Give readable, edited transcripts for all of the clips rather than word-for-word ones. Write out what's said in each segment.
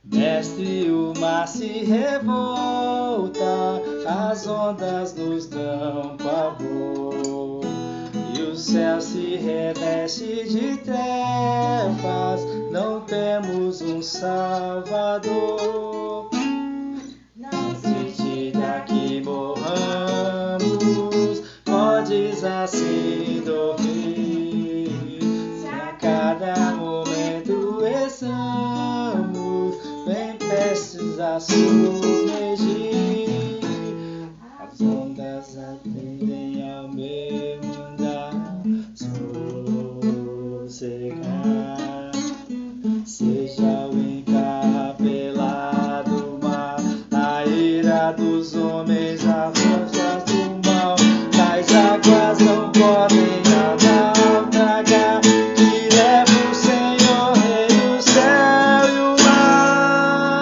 Mestre, o mar se revolta, as ondas nos dão pavor, e o céu se reveste de trevas, não temos um Salvador. Antes de que morramos, podes assim dormir, se a cada momento estamos bem prestes a submergir. As ondas atendem ao meu andar, sossegar. Seja o encapelado mar, a ira dos homens, as forças do mal, tais águas não podem naufragar, que leva o Senhor, Rei do céu e o mar.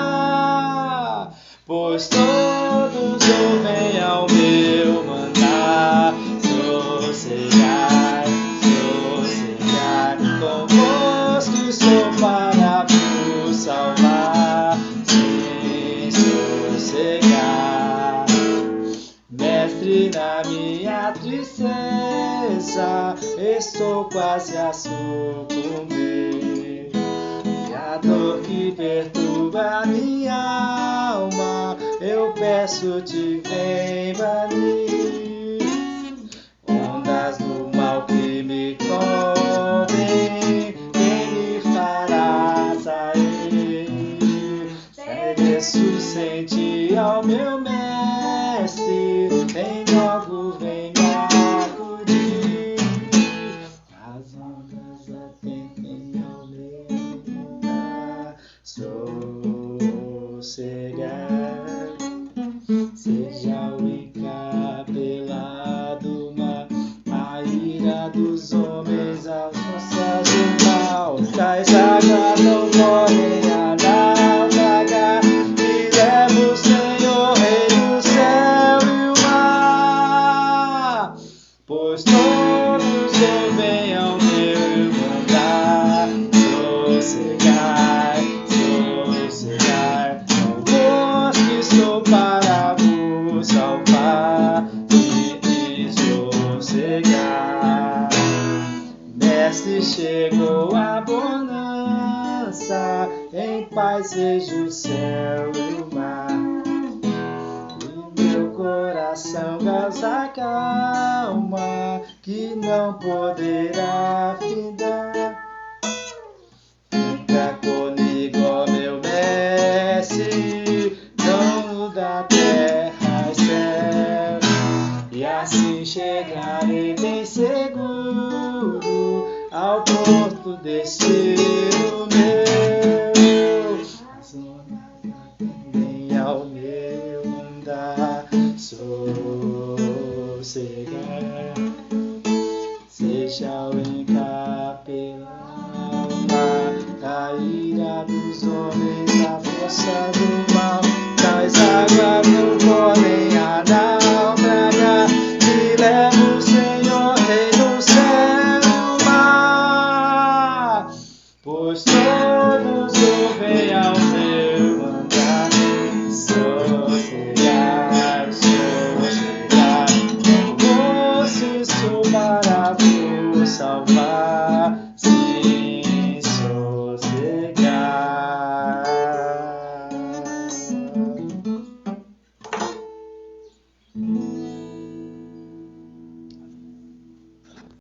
Pois todos ouvem ao meu mandar, sossegai, sossegai, convosco estou para vos salvar, sim, sossegai. Mestre, na minha tristeza, estou quase a sucumbir, e a dor que perturba minha alma, eu peço-te, vem banir. Ondas do mal que me cobrem, quem me fará sair? Peço, sente ao meu mestre, vem logo, vem me acudir. As ondas atendem ao meu andar, sossegar. Seja o encapelado mar, a ira dos homens, as forças do mal, tais águas não podem naufragar, e leva o Senhor, Rei do céu e o mar. Pois todos ouvem ao meu mandar, sossegai, sossegai, convosco estou para vos salvar, e sossegai. Mestre, chegou a bonança, em paz vejo o céu e o mar, e meu coração goza calma, que não poderá findar. Fica comigo, ó meu mestre, dono da terra e céu, e assim chegarei bem seguro ao porto destino meu. As ondas atendem ao meu andar, sossegar. Seja o encapelado mar, a ira dos homens, a força do